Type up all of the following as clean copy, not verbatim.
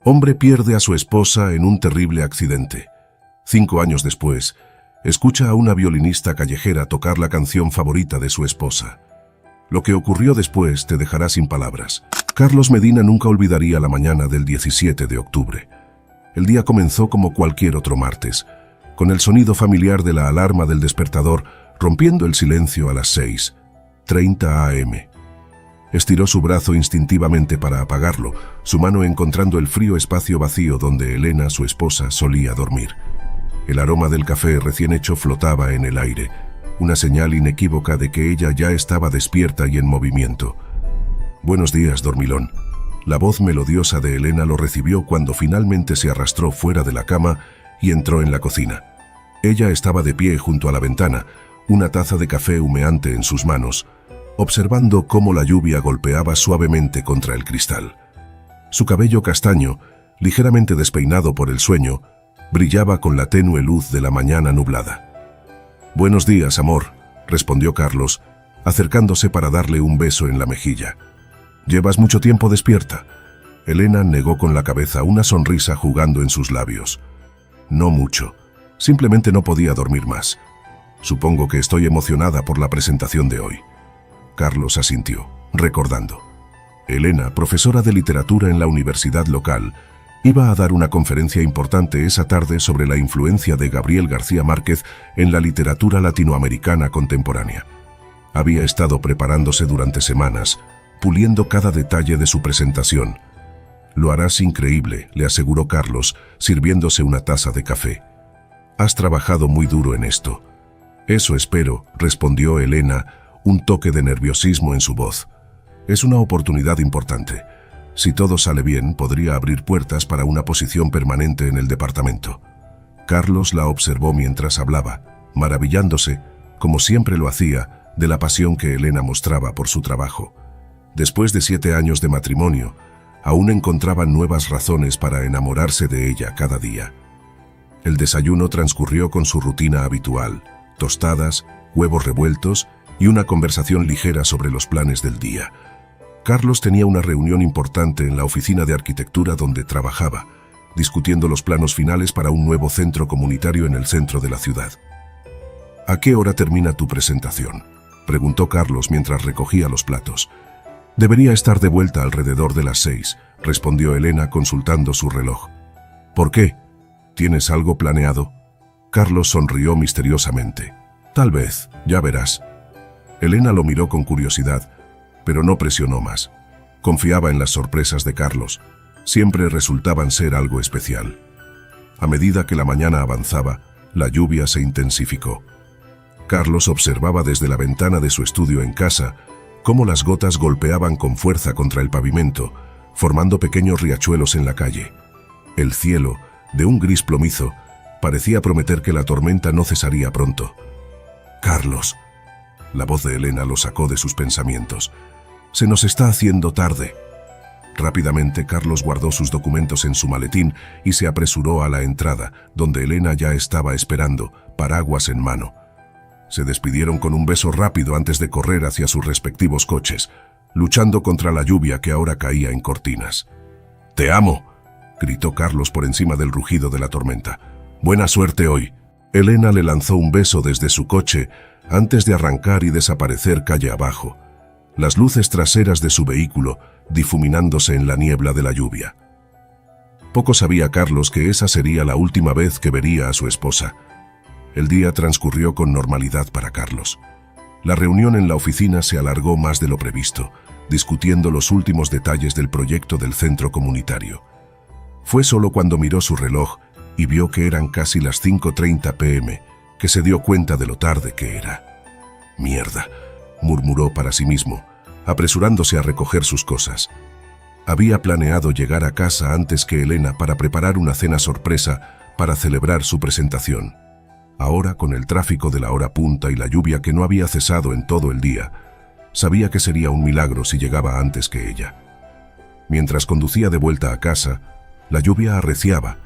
Hombre pierde a su esposa en un terrible accidente. 5 años después, escucha a una violinista callejera tocar la canción favorita de su esposa. Lo que ocurrió después te dejará sin palabras. Carlos Medina nunca olvidaría la mañana del 17 de octubre. El día comenzó como cualquier otro martes, con el sonido familiar de la alarma del despertador rompiendo el silencio a las 6:30 am. Estiró su brazo instintivamente para apagarlo, su mano encontrando el frío espacio vacío donde Elena, su esposa, solía dormir. El aroma del café recién hecho flotaba en el aire, una señal inequívoca de que ella ya estaba despierta y en movimiento. «Buenos días, dormilón». La voz melodiosa de Elena lo recibió cuando finalmente se arrastró fuera de la cama y entró en la cocina. Ella estaba de pie junto a la ventana, una taza de café humeante en sus manos, observando cómo la lluvia golpeaba suavemente contra el cristal. Su cabello castaño, ligeramente despeinado por el sueño, brillaba con la tenue luz de la mañana nublada. «Buenos días, amor», respondió Carlos, acercándose para darle un beso en la mejilla. «¿Llevas mucho tiempo despierta?». Elena negó con la cabeza, una sonrisa jugando en sus labios. «No mucho. Simplemente no podía dormir más. Supongo que estoy emocionada por la presentación de hoy». Carlos asintió, recordando. Elena, profesora de literatura en la universidad local, iba a dar una conferencia importante esa tarde sobre la influencia de Gabriel García Márquez en la literatura latinoamericana contemporánea. Había estado preparándose durante semanas, puliendo cada detalle de su presentación. «Lo harás increíble», le aseguró Carlos, sirviéndose una taza de café. «Has trabajado muy duro en esto». «Eso espero», respondió Elena, un toque de nerviosismo en su voz. «Es una oportunidad importante. Si todo sale bien, podría abrir puertas para una posición permanente en el departamento». Carlos la observó mientras hablaba, maravillándose, como siempre lo hacía, de la pasión que Elena mostraba por su trabajo. Después de 7 años de matrimonio, aún encontraban nuevas razones para enamorarse de ella cada día. El desayuno transcurrió con su rutina habitual: tostadas, huevos revueltos y una conversación ligera sobre los planes del día. Carlos tenía una reunión importante en la oficina de arquitectura donde trabajaba, discutiendo los planos finales para un nuevo centro comunitario en el centro de la ciudad. «¿A qué hora termina tu presentación?», preguntó Carlos mientras recogía los platos. «Debería estar de vuelta alrededor de las 6», respondió Elena consultando su reloj. «¿Por qué? ¿Tienes algo planeado?». Carlos sonrió misteriosamente. «Tal vez, ya verás». Elena lo miró con curiosidad, pero no presionó más. Confiaba en las sorpresas de Carlos. Siempre resultaban ser algo especial. A medida que la mañana avanzaba, la lluvia se intensificó. Carlos observaba desde la ventana de su estudio en casa cómo las gotas golpeaban con fuerza contra el pavimento, formando pequeños riachuelos en la calle. El cielo, de un gris plomizo, parecía prometer que la tormenta no cesaría pronto. «Carlos». La voz de Elena lo sacó de sus pensamientos. «Se nos está haciendo tarde». Rápidamente Carlos guardó sus documentos en su maletín y se apresuró a la entrada, donde Elena ya estaba esperando, paraguas en mano. Se despidieron con un beso rápido antes de correr hacia sus respectivos coches, luchando contra la lluvia que ahora caía en cortinas. «Te amo», gritó Carlos por encima del rugido de la tormenta. «Buena suerte hoy». Elena le lanzó un beso desde su coche antes de arrancar y desaparecer calle abajo, las luces traseras de su vehículo difuminándose en la niebla de la lluvia. Poco sabía Carlos que esa sería la última vez que vería a su esposa. El día transcurrió con normalidad para Carlos. La reunión en la oficina se alargó más de lo previsto, discutiendo los últimos detalles del proyecto del centro comunitario. Fue solo cuando miró su reloj y vio que eran casi las 5:30 p.m., que se dio cuenta de lo tarde que era. «Mierda», murmuró para sí mismo, apresurándose a recoger sus cosas. Había planeado llegar a casa antes que Elena para preparar una cena sorpresa para celebrar su presentación. Ahora, con el tráfico de la hora punta y la lluvia que no había cesado en todo el día, sabía que sería un milagro si llegaba antes que ella. Mientras conducía de vuelta a casa, la lluvia arreciaba,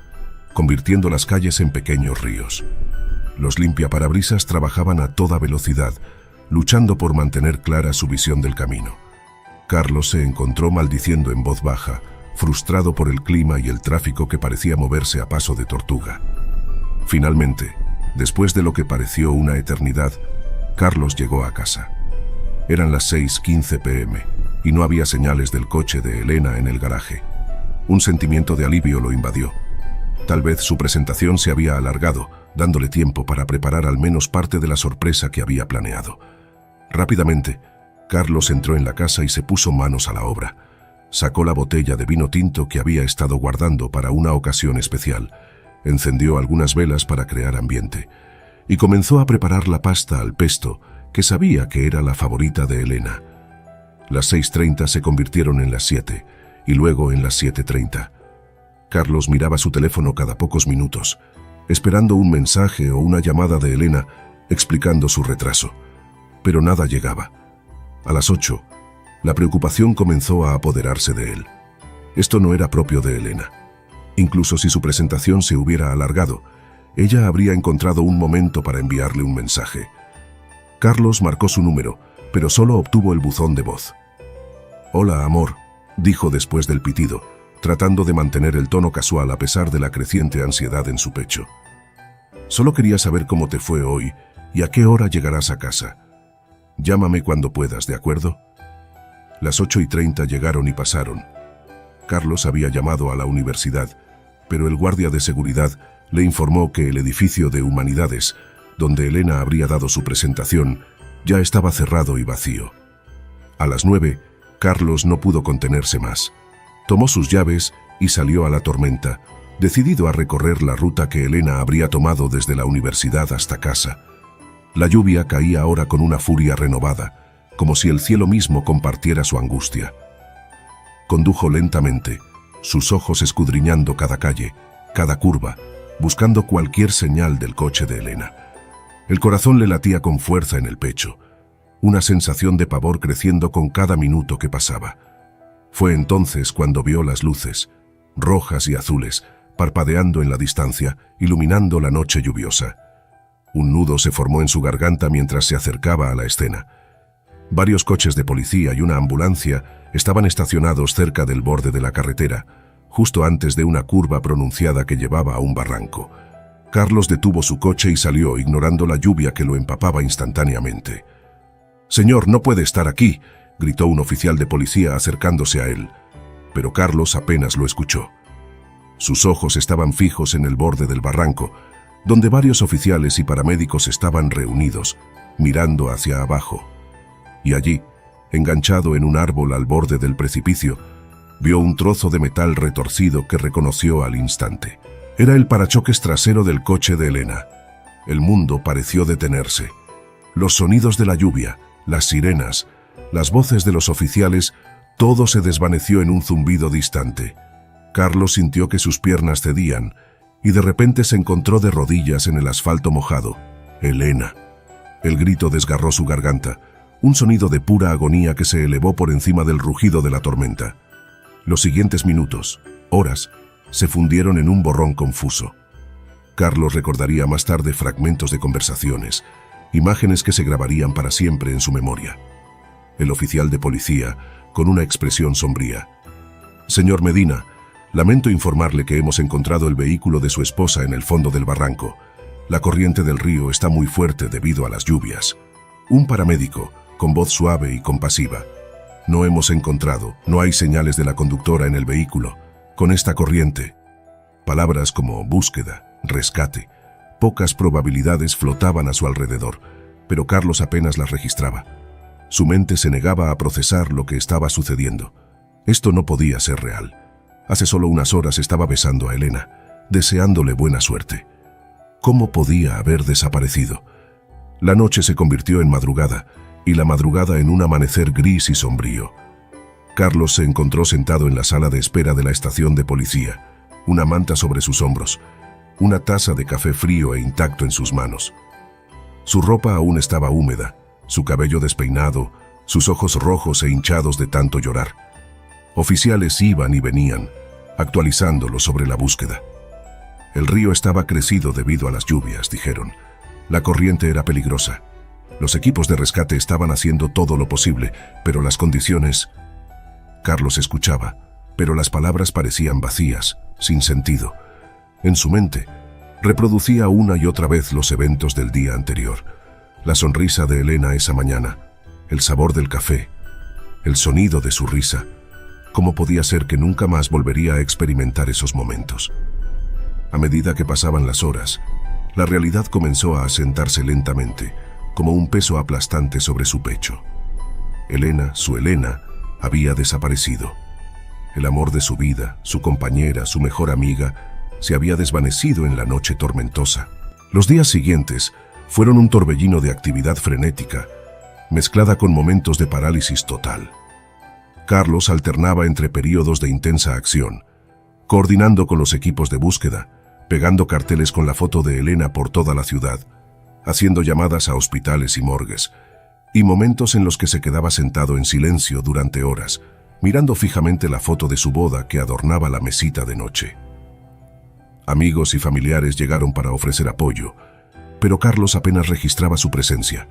convirtiendo las calles en pequeños ríos. Los limpiaparabrisas trabajaban a toda velocidad, luchando por mantener clara su visión del camino. Carlos se encontró maldiciendo en voz baja, frustrado por el clima y el tráfico que parecía moverse a paso de tortuga. Finalmente, después de lo que pareció una eternidad, Carlos llegó a casa. Eran las 6:15 p.m. y no había señales del coche de Elena en el garaje. Un sentimiento de alivio lo invadió. Tal vez su presentación se había alargado, dándole tiempo para preparar al menos parte de la sorpresa que había planeado. Rápidamente, Carlos entró en la casa y se puso manos a la obra. Sacó la botella de vino tinto que había estado guardando para una ocasión especial, encendió algunas velas para crear ambiente y comenzó a preparar la pasta al pesto que sabía que era la favorita de Elena. Las 6:30 se convirtieron en las 7 y luego en las 7:30. Carlos miraba su teléfono cada pocos minutos, esperando un mensaje o una llamada de Elena explicando su retraso, pero nada llegaba. A las 8, la preocupación comenzó a apoderarse de él. Esto no era propio de Elena. Incluso si su presentación se hubiera alargado, ella habría encontrado un momento para enviarle un mensaje. Carlos marcó su número, pero solo obtuvo el buzón de voz. «Hola, amor», dijo después del pitido, tratando de mantener el tono casual a pesar de la creciente ansiedad en su pecho. «Solo quería saber cómo te fue hoy y a qué hora llegarás a casa. Llámame cuando puedas, ¿de acuerdo?» Las 8:30 llegaron y pasaron. Carlos había llamado a la universidad, pero el guardia de seguridad le informó que el edificio de Humanidades, donde Elena habría dado su presentación, ya estaba cerrado y vacío. A las 9, Carlos no pudo contenerse más. Tomó sus llaves y salió a la tormenta, decidido a recorrer la ruta que Elena habría tomado desde la universidad hasta casa. La lluvia caía ahora con una furia renovada, como si el cielo mismo compartiera su angustia. Condujo lentamente, sus ojos escudriñando cada calle, cada curva, buscando cualquier señal del coche de Elena. El corazón le latía con fuerza en el pecho, una sensación de pavor creciendo con cada minuto que pasaba. Fue entonces cuando vio las luces, rojas y azules, parpadeando en la distancia, iluminando la noche lluviosa. Un nudo se formó en su garganta mientras se acercaba a la escena. Varios coches de policía y una ambulancia estaban estacionados cerca del borde de la carretera, justo antes de una curva pronunciada que llevaba a un barranco. Carlos detuvo su coche y salió, ignorando la lluvia que lo empapaba instantáneamente. «Señor, no puede estar aquí», gritó un oficial de policía acercándose a él, pero Carlos apenas lo escuchó. Sus ojos estaban fijos en el borde del barranco, donde varios oficiales y paramédicos estaban reunidos, mirando hacia abajo. Y allí, enganchado en un árbol al borde del precipicio, vio un trozo de metal retorcido que reconoció al instante. Era el parachoques trasero del coche de Elena. El mundo pareció detenerse. Los sonidos de la lluvia, las sirenas, las voces de los oficiales, todo se desvaneció en un zumbido distante. Carlos sintió que sus piernas cedían y de repente se encontró de rodillas en el asfalto mojado. «Elena». El grito desgarró su garganta, un sonido de pura agonía que se elevó por encima del rugido de la tormenta. Los siguientes minutos, horas, se fundieron en un borrón confuso. Carlos recordaría más tarde fragmentos de conversaciones, imágenes que se grabarían para siempre en su memoria. El oficial de policía, con una expresión sombría: «Señor Medina, lamento informarle que hemos encontrado el vehículo de su esposa en el fondo del barranco. La corriente del río está muy fuerte debido a las lluvias». Un paramédico, con voz suave y compasiva: «No hemos encontrado, no hay señales de la conductora en el vehículo. Con esta corriente». Palabras como búsqueda, rescate, pocas probabilidades flotaban a su alrededor, pero Carlos apenas las registraba. Su mente se negaba a procesar lo que estaba sucediendo. Esto no podía ser real. Hace solo unas horas estaba besando a Elena, deseándole buena suerte. ¿Cómo podía haber desaparecido? La noche se convirtió en madrugada, y la madrugada en un amanecer gris y sombrío. Carlos se encontró sentado en la sala de espera de la estación de policía, una manta sobre sus hombros, una taza de café frío e intacto en sus manos. Su ropa aún estaba húmeda, su cabello despeinado, sus ojos rojos e hinchados de tanto llorar. Oficiales iban y venían, actualizándolo sobre la búsqueda. El río estaba crecido debido a las lluvias, dijeron. La corriente era peligrosa. Los equipos de rescate estaban haciendo todo lo posible, pero las condiciones... Carlos escuchaba, pero las palabras parecían vacías, sin sentido. En su mente, reproducía una y otra vez los eventos del día anterior. La sonrisa de Elena esa mañana, el sabor del café, el sonido de su risa. ¿Cómo podía ser que nunca más volvería a experimentar esos momentos? A medida que pasaban las horas, la realidad comenzó a asentarse lentamente, como un peso aplastante sobre su pecho. Elena, su Elena, había desaparecido. El amor de su vida, su compañera, su mejor amiga, se había desvanecido en la noche tormentosa. Los días siguientes fueron un torbellino de actividad frenética, mezclada con momentos de parálisis total. Carlos alternaba entre periodos de intensa acción, coordinando con los equipos de búsqueda, pegando carteles con la foto de Elena por toda la ciudad, haciendo llamadas a hospitales y morgues, y momentos en los que se quedaba sentado en silencio durante horas, mirando fijamente la foto de su boda que adornaba la mesita de noche. Amigos y familiares llegaron para ofrecer apoyo, pero Carlos apenas registraba su presencia.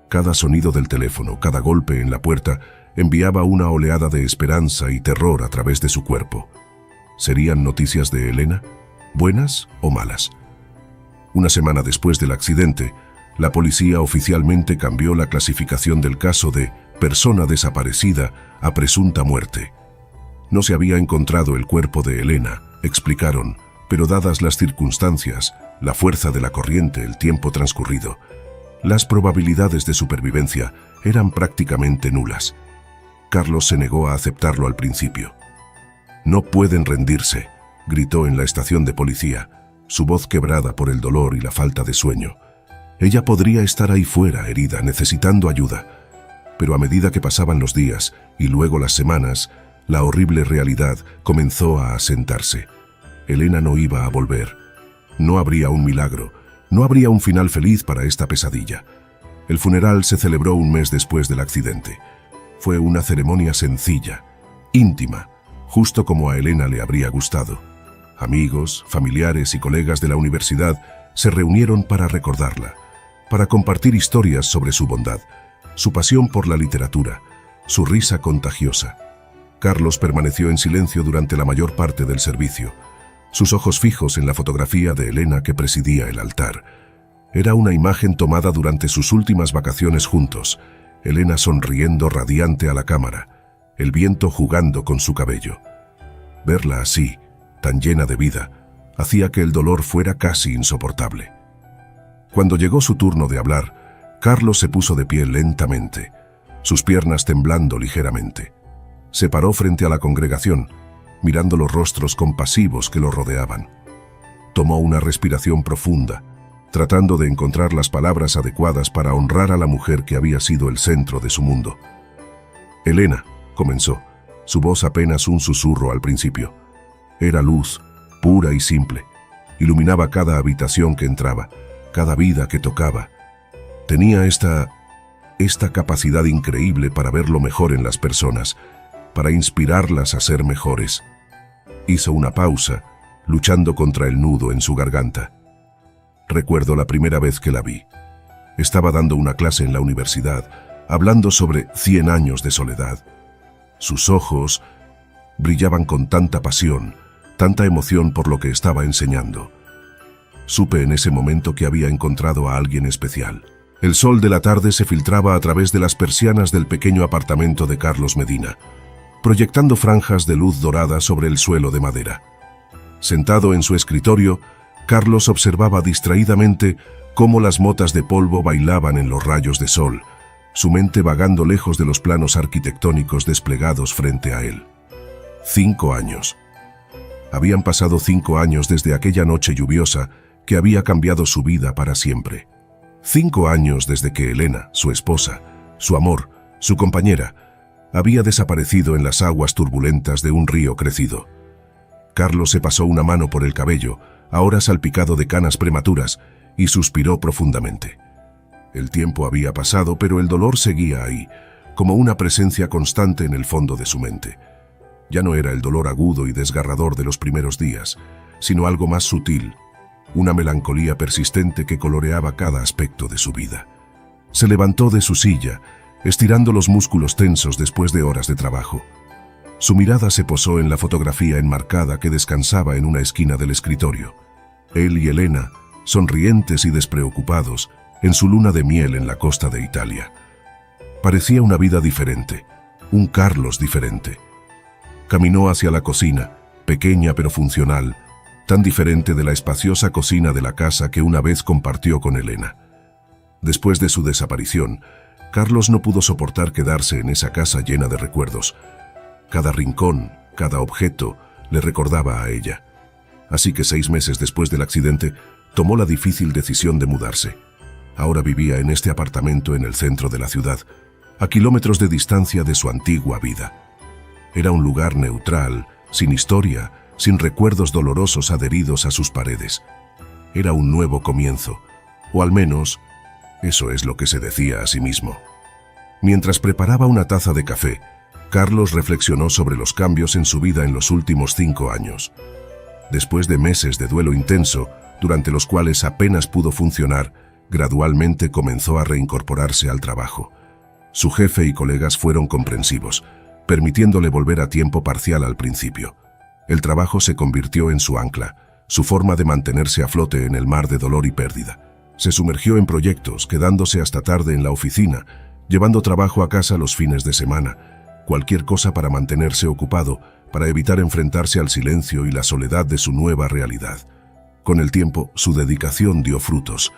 Cada sonido del teléfono, cada golpe en la puerta, enviaba una oleada de esperanza y terror a través de su cuerpo. ¿Serían noticias de Elena? ¿Buenas o malas? Una semana después del accidente, la policía oficialmente cambió la clasificación del caso de persona desaparecida a presunta muerte. No se había encontrado el cuerpo de Elena, explicaron, pero dadas las circunstancias, la fuerza de la corriente, el tiempo transcurrido, las probabilidades de supervivencia eran prácticamente nulas. Carlos se negó a aceptarlo al principio. «No pueden rendirse», gritó en la estación de policía, su voz quebrada por el dolor y la falta de sueño. Ella podría estar ahí fuera, herida, necesitando ayuda. Pero a medida que pasaban los días y luego las semanas, la horrible realidad comenzó a asentarse. Elena no iba a volver. No habría un milagro, no habría un final feliz para esta pesadilla. El funeral se celebró un mes después del accidente. Fue una ceremonia sencilla, íntima, justo como a Elena le habría gustado. Amigos, familiares y colegas de la universidad se reunieron para recordarla, para compartir historias sobre su bondad, su pasión por la literatura, su risa contagiosa. Carlos permaneció en silencio durante la mayor parte del servicio, sus ojos fijos en la fotografía de Elena que presidía el altar. Era una imagen tomada durante sus últimas vacaciones juntos, Elena sonriendo radiante a la cámara, el viento jugando con su cabello. Verla así, tan llena de vida, hacía que el dolor fuera casi insoportable. Cuando llegó su turno de hablar, Carlos se puso de pie lentamente, sus piernas temblando ligeramente. Se paró frente a la congregación, mirando los rostros compasivos que lo rodeaban. Tomó una respiración profunda, tratando de encontrar las palabras adecuadas para honrar a la mujer que había sido el centro de su mundo. «Elena», comenzó, su voz apenas un susurro al principio. Era luz, pura y simple. Iluminaba cada habitación que entraba, cada vida que tocaba. Tenía esta capacidad increíble para ver lo mejor en las personas, para inspirarlas a ser mejores. Hizo una pausa, luchando contra el nudo en su garganta. Recuerdo la primera vez que la vi. Estaba dando una clase en la universidad, hablando sobre 100 años de soledad. Sus ojos brillaban con tanta pasión, tanta emoción por lo que estaba enseñando. Supe en ese momento que había encontrado a alguien especial. El sol de la tarde se filtraba a través de las persianas del pequeño apartamento de Carlos Medina, proyectando franjas de luz dorada sobre el suelo de madera. Sentado en su escritorio, Carlos observaba distraídamente cómo las motas de polvo bailaban en los rayos de sol, su mente vagando lejos de los planos arquitectónicos desplegados frente a él. 5 años. Habían pasado 5 años desde aquella noche lluviosa que había cambiado su vida para siempre. 5 años desde que Elena, su esposa, su amor, su compañera, había desaparecido en las aguas turbulentas de un río crecido. Carlos se pasó una mano por el cabello, ahora salpicado de canas prematuras, y suspiró profundamente. El tiempo había pasado, pero el dolor seguía ahí, como una presencia constante en el fondo de su mente. Ya no era el dolor agudo y desgarrador de los primeros días, sino algo más sutil, una melancolía persistente que coloreaba cada aspecto de su vida. Se levantó de su silla, estirando los músculos tensos después de horas de trabajo. Su mirada se posó en la fotografía enmarcada que descansaba en una esquina del escritorio. Él y Elena, sonrientes y despreocupados, en su luna de miel en la costa de Italia. Parecía una vida diferente, un Carlos diferente. Caminó hacia la cocina, pequeña pero funcional, tan diferente de la espaciosa cocina de la casa que una vez compartió con Elena. Después de su desaparición, Carlos no pudo soportar quedarse en esa casa llena de recuerdos. Cada rincón, cada objeto, le recordaba a ella. Así que 6 meses después del accidente, tomó la difícil decisión de mudarse. Ahora vivía en este apartamento en el centro de la ciudad, a kilómetros de distancia de su antigua vida. Era un lugar neutral, sin historia, sin recuerdos dolorosos adheridos a sus paredes. Era un nuevo comienzo, o al menos, eso es lo que se decía a sí mismo. Mientras preparaba una taza de café, Carlos reflexionó sobre los cambios en su vida en los últimos 5 años. Después de meses de duelo intenso, durante los cuales apenas pudo funcionar, gradualmente comenzó a reincorporarse al trabajo. Su jefe y colegas fueron comprensivos, permitiéndole volver a tiempo parcial al principio. El trabajo se convirtió en su ancla, su forma de mantenerse a flote en el mar de dolor y pérdida. Se sumergió en proyectos, quedándose hasta tarde en la oficina, llevando trabajo a casa los fines de semana, cualquier cosa para mantenerse ocupado, para evitar enfrentarse al silencio y la soledad de su nueva realidad. Con el tiempo, su dedicación dio frutos.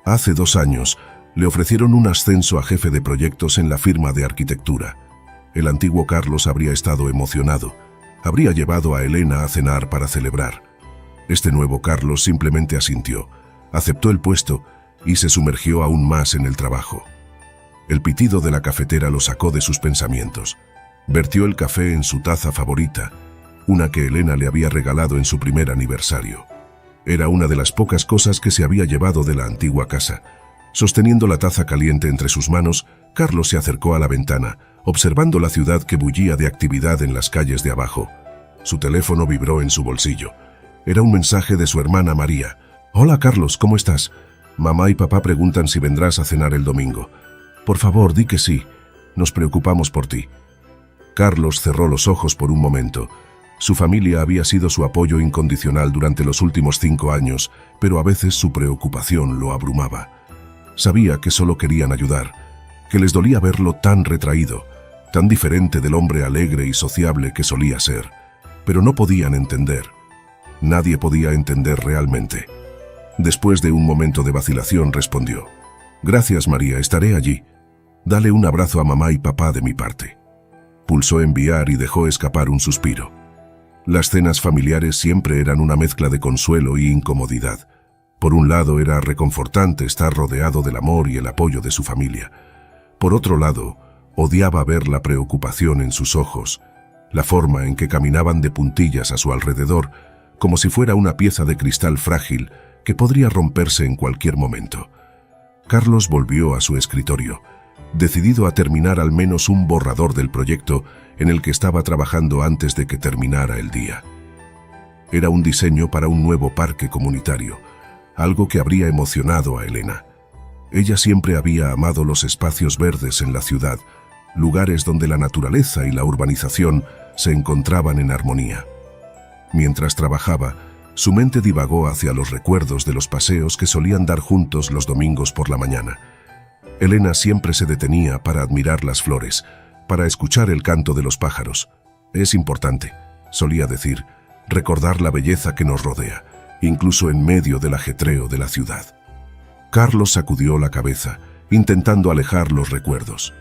Hace 2 años, le ofrecieron un ascenso a jefe de proyectos en la firma de arquitectura. El antiguo Carlos habría estado emocionado. Habría llevado a Elena a cenar para celebrar. Este nuevo Carlos simplemente asintió, aceptó el puesto y se sumergió aún más en el trabajo. El pitido de la cafetera lo sacó de sus pensamientos. Vertió el café en su taza favorita, una que Elena le había regalado en su primer aniversario. Era una de las pocas cosas que se había llevado de la antigua casa. Sosteniendo la taza caliente entre sus manos, Carlos se acercó a la ventana, observando la ciudad que bullía de actividad en las calles de abajo. Su teléfono vibró en su bolsillo. Era un mensaje de su hermana María. «Hola Carlos, ¿cómo estás? Mamá y papá preguntan si vendrás a cenar el domingo. Por favor, di que sí. Nos preocupamos por ti». Carlos cerró los ojos por un momento. Su familia había sido su apoyo incondicional durante los últimos 5 años, pero a veces su preocupación lo abrumaba. Sabía que solo querían ayudar, que les dolía verlo tan retraído, tan diferente del hombre alegre y sociable que solía ser, pero no podían entender. Nadie podía entender realmente. Después de un momento de vacilación respondió: «Gracias María, estaré allí. Dale un abrazo a mamá y papá de mi parte». Pulsó enviar y dejó escapar un suspiro. Las cenas familiares siempre eran una mezcla de consuelo y incomodidad. Por un lado era reconfortante estar rodeado del amor y el apoyo de su familia. Por otro lado, odiaba ver la preocupación en sus ojos, la forma en que caminaban de puntillas a su alrededor, como si fuera una pieza de cristal frágil que podría romperse en cualquier momento. Carlos volvió a su escritorio, decidido a terminar al menos un borrador del proyecto en el que estaba trabajando antes de que terminara el día. Era un diseño para un nuevo parque comunitario, algo que habría emocionado a Elena. Ella siempre había amado los espacios verdes en la ciudad, lugares donde la naturaleza y la urbanización se encontraban en armonía. Mientras trabajaba, su mente divagó hacia los recuerdos de los paseos que solían dar juntos los domingos por la mañana. Elena siempre se detenía para admirar las flores, para escuchar el canto de los pájaros. «Es importante», solía decir, «recordar la belleza que nos rodea, incluso en medio del ajetreo de la ciudad». Carlos sacudió la cabeza, intentando alejar los recuerdos.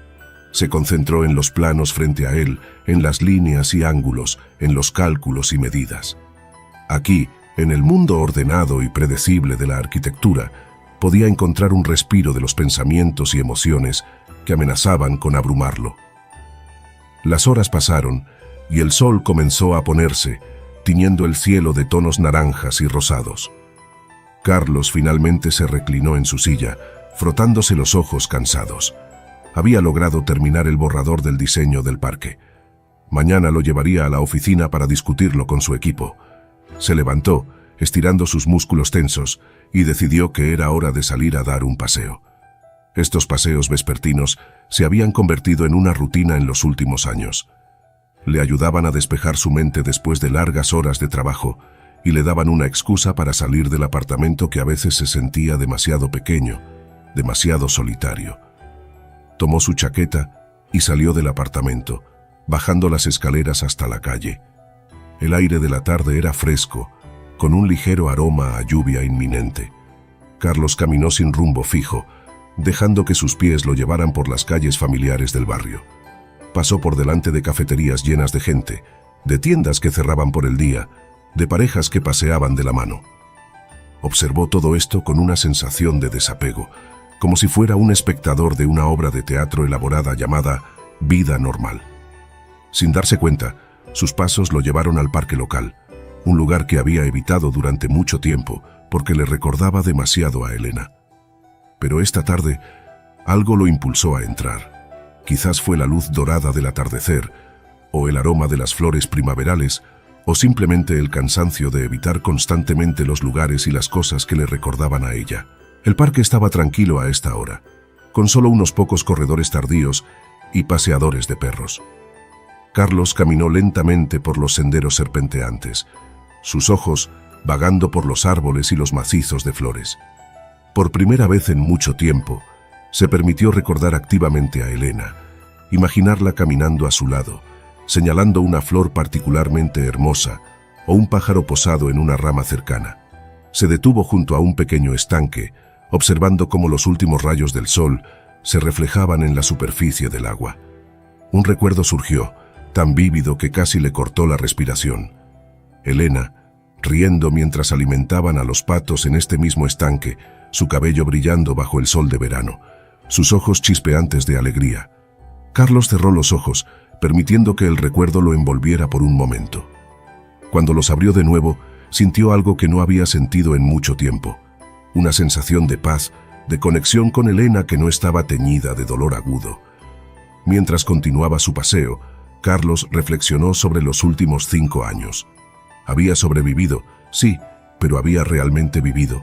Se concentró en los planos frente a él, en las líneas y ángulos, en los cálculos y medidas. Aquí, en el mundo ordenado y predecible de la arquitectura, podía encontrar un respiro de los pensamientos y emociones que amenazaban con abrumarlo. Las horas pasaron y el sol comenzó a ponerse, tiñendo el cielo de tonos naranjas y rosados. Carlos finalmente se reclinó en su silla, frotándose los ojos cansados. Había logrado terminar el borrador del diseño del parque. Mañana lo llevaría a la oficina para discutirlo con su equipo. Se levantó, estirando sus músculos tensos, y decidió que era hora de salir a dar un paseo. Estos paseos vespertinos se habían convertido en una rutina en los últimos años. Le ayudaban a despejar su mente después de largas horas de trabajo y le daban una excusa para salir del apartamento que a veces se sentía demasiado pequeño, demasiado solitario. Tomó su chaqueta y salió del apartamento, bajando las escaleras hasta la calle. El aire de la tarde era fresco, con un ligero aroma a lluvia inminente. Carlos caminó sin rumbo fijo, dejando que sus pies lo llevaran por las calles familiares del barrio. Pasó por delante de cafeterías llenas de gente, de tiendas que cerraban por el día, de parejas que paseaban de la mano. Observó todo esto con una sensación de desapego, como si fuera un espectador de una obra de teatro elaborada llamada Vida Normal. Sin darse cuenta, sus pasos lo llevaron al parque local, un lugar que había evitado durante mucho tiempo porque le recordaba demasiado a Elena. Pero esta tarde, algo lo impulsó a entrar. Quizás fue la luz dorada del atardecer, o el aroma de las flores primaverales, o simplemente el cansancio de evitar constantemente los lugares y las cosas que le recordaban a ella. El parque estaba tranquilo a esta hora, con solo unos pocos corredores tardíos y paseadores de perros. Carlos caminó lentamente por los senderos serpenteantes, sus ojos vagando por los árboles y los macizos de flores. Por primera vez en mucho tiempo, se permitió recordar activamente a Elena, imaginarla caminando a su lado, señalando una flor particularmente hermosa o un pájaro posado en una rama cercana. Se detuvo junto a un pequeño estanque, observando cómo los últimos rayos del sol se reflejaban en la superficie del agua. Un recuerdo surgió, tan vívido que casi le cortó la respiración. Elena, riendo mientras alimentaban a los patos en este mismo estanque, su cabello brillando bajo el sol de verano, sus ojos chispeantes de alegría. Carlos cerró los ojos, permitiendo que el recuerdo lo envolviera por un momento. Cuando los abrió de nuevo, sintió algo que no había sentido en mucho tiempo, una sensación de paz, de conexión con Elena que no estaba teñida de dolor agudo. Mientras continuaba su paseo, Carlos reflexionó sobre los últimos 5 años. Había sobrevivido, sí, pero había realmente vivido.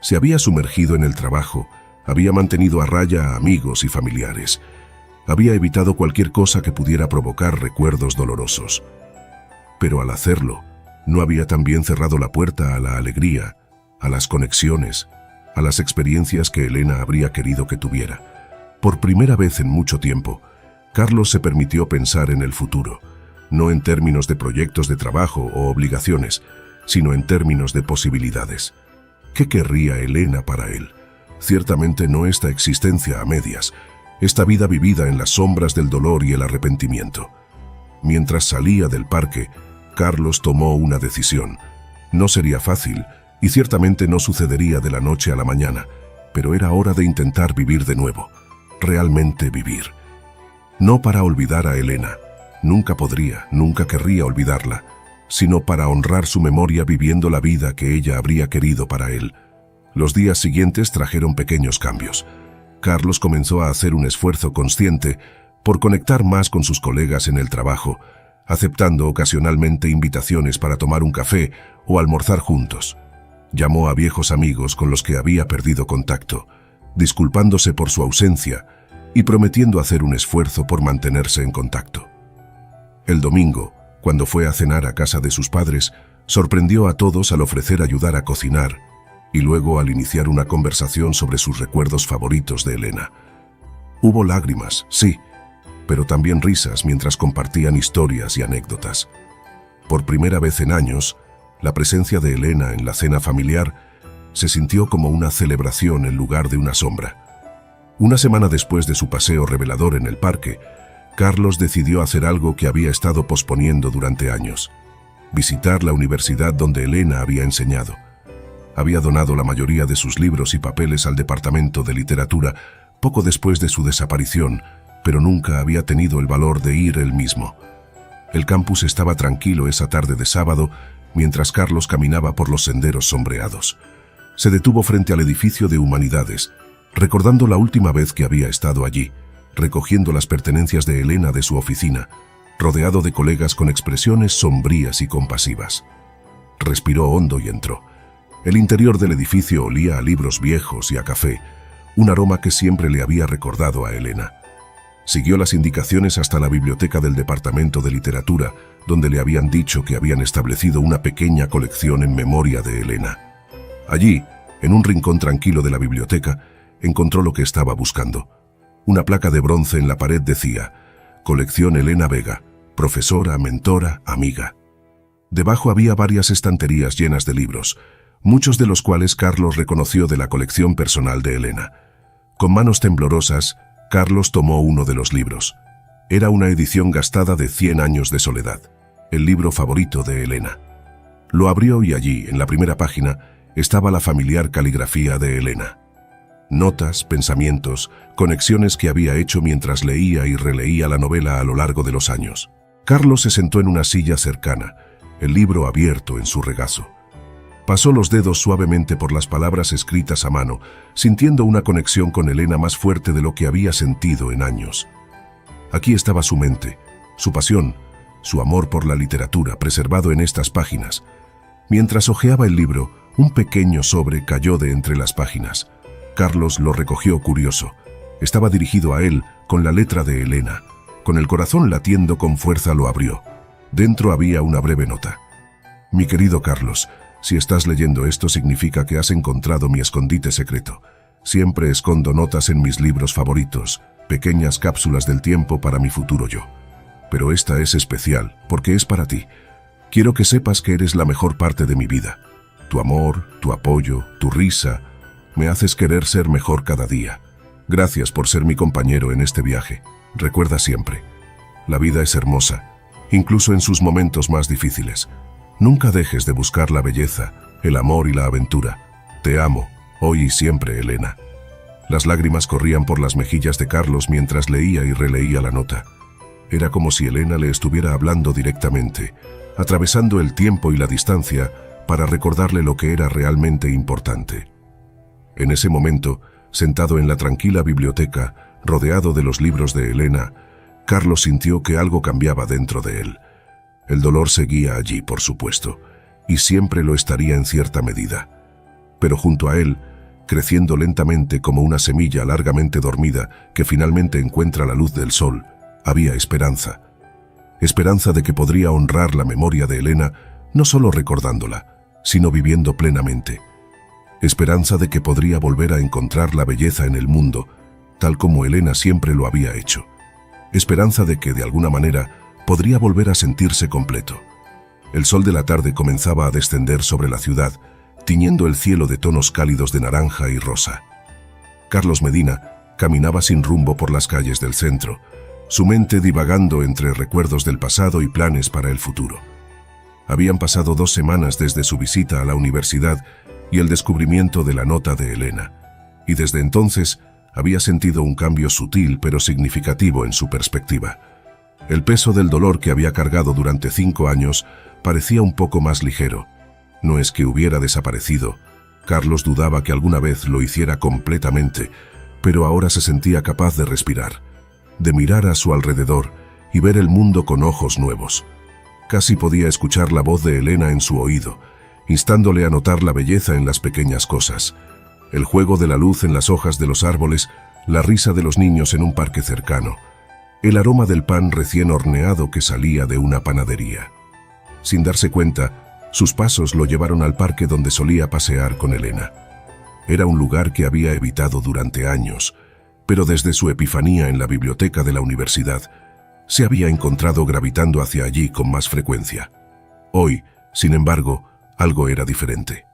Se había sumergido en el trabajo, había mantenido a raya a amigos y familiares. Había evitado cualquier cosa que pudiera provocar recuerdos dolorosos. Pero al hacerlo, no había también cerrado la puerta a la alegría, a las conexiones, a las experiencias que Elena habría querido que tuviera. Por primera vez en mucho tiempo, Carlos se permitió pensar en el futuro, no en términos de proyectos de trabajo o obligaciones, sino en términos de posibilidades. ¿Qué querría Elena para él? Ciertamente no esta existencia a medias, esta vida vivida en las sombras del dolor y el arrepentimiento. Mientras salía del parque, Carlos tomó una decisión. No sería fácil, y ciertamente no sucedería de la noche a la mañana, pero era hora de intentar vivir de nuevo, realmente vivir. No para olvidar a Elena, nunca podría, nunca querría olvidarla, sino para honrar su memoria viviendo la vida que ella habría querido para él. Los días siguientes trajeron pequeños cambios. Carlos comenzó a hacer un esfuerzo consciente por conectar más con sus colegas en el trabajo, aceptando ocasionalmente invitaciones para tomar un café o almorzar juntos. Llamó a viejos amigos con los que había perdido contacto, disculpándose por su ausencia y prometiendo hacer un esfuerzo por mantenerse en contacto. El domingo, cuando fue a cenar a casa de sus padres, sorprendió a todos al ofrecer ayudar a cocinar y luego al iniciar una conversación sobre sus recuerdos favoritos de Elena. Hubo lágrimas, sí, pero también risas mientras compartían historias y anécdotas. Por primera vez en años, la presencia de Elena en la cena familiar se sintió como una celebración en lugar de una sombra. Una semana después de su paseo revelador en el parque, Carlos decidió hacer algo que había estado posponiendo durante años: visitar la universidad donde Elena había enseñado. Había donado la mayoría de sus libros y papeles al departamento de literatura poco después de su desaparición, pero nunca había tenido el valor de ir él mismo. El campus estaba tranquilo esa tarde de sábado, mientras Carlos caminaba por los senderos sombreados. Se detuvo frente al edificio de Humanidades, recordando la última vez que había estado allí, recogiendo las pertenencias de Elena de su oficina, rodeado de colegas con expresiones sombrías y compasivas. Respiró hondo y entró. El interior del edificio olía a libros viejos y a café, un aroma que siempre le había recordado a Elena. Siguió las indicaciones hasta la biblioteca del Departamento de Literatura, donde le habían dicho que habían establecido una pequeña colección en memoria de Elena. Allí, en un rincón tranquilo de la biblioteca, encontró lo que estaba buscando. Una placa de bronce en la pared decía: Colección Elena Vega, profesora, mentora, amiga. Debajo había varias estanterías llenas de libros, muchos de los cuales Carlos reconoció de la colección personal de Elena. Con manos temblorosas, Carlos tomó uno de los libros. Era una edición gastada de 100 años de soledad, el libro favorito de Elena. Lo abrió y allí, en la primera página, estaba la familiar caligrafía de Elena. Notas, pensamientos, conexiones que había hecho mientras leía y releía la novela a lo largo de los años. Carlos se sentó en una silla cercana, el libro abierto en su regazo. Pasó los dedos suavemente por las palabras escritas a mano, sintiendo una conexión con Elena más fuerte de lo que había sentido en años. Aquí estaba su mente, su pasión, su amor por la literatura preservado en estas páginas. Mientras hojeaba el libro, un pequeño sobre cayó de entre las páginas. Carlos lo recogió curioso. Estaba dirigido a él, con la letra de Elena. Con el corazón latiendo con fuerza lo abrió. Dentro había una breve nota. Mi querido Carlos, si estás leyendo esto significa que has encontrado mi escondite secreto. Siempre escondo notas en mis libros favoritos, pequeñas cápsulas del tiempo para mi futuro yo. Pero esta es especial, porque es para ti. Quiero que sepas que eres la mejor parte de mi vida. Tu amor, tu apoyo, tu risa, me haces querer ser mejor cada día. Gracias por ser mi compañero en este viaje. Recuerda siempre, la vida es hermosa, incluso en sus momentos más difíciles. Nunca dejes de buscar la belleza, el amor y la aventura. Te amo, hoy y siempre, Elena. Las lágrimas corrían por las mejillas de Carlos mientras leía y releía la nota. Era como si Elena le estuviera hablando directamente, atravesando el tiempo y la distancia para recordarle lo que era realmente importante. En ese momento, sentado en la tranquila biblioteca, rodeado de los libros de Elena, Carlos sintió que algo cambiaba dentro de él. El dolor seguía allí, por supuesto, y siempre lo estaría en cierta medida. Pero junto a él, creciendo lentamente como una semilla largamente dormida que finalmente encuentra la luz del sol, había esperanza. Esperanza de que podría honrar la memoria de Elena, no solo recordándola, sino viviendo plenamente. Esperanza de que podría volver a encontrar la belleza en el mundo, tal como Elena siempre lo había hecho. Esperanza de que, de alguna manera, podría volver a sentirse completo. El sol de la tarde comenzaba a descender sobre la ciudad, tiñendo el cielo de tonos cálidos de naranja y rosa. Carlos Medina caminaba sin rumbo por las calles del centro, su mente divagando entre recuerdos del pasado y planes para el futuro. Habían pasado 2 semanas desde su visita a la universidad y el descubrimiento de la nota de Elena, y desde entonces había sentido un cambio sutil pero significativo en su perspectiva. El peso del dolor que había cargado durante 5 años parecía un poco más ligero. No es que hubiera desaparecido. Carlos dudaba que alguna vez lo hiciera completamente, pero ahora se sentía capaz de respirar, de mirar a su alrededor y ver el mundo con ojos nuevos. Casi podía escuchar la voz de Elena en su oído, instándole a notar la belleza en las pequeñas cosas. El juego de la luz en las hojas de los árboles, la risa de los niños en un parque cercano, el aroma del pan recién horneado que salía de una panadería. Sin darse cuenta, sus pasos lo llevaron al parque donde solía pasear con Elena. Era un lugar que había evitado durante años, pero desde su epifanía en la biblioteca de la universidad, se había encontrado gravitando hacia allí con más frecuencia. Hoy, sin embargo, algo era diferente.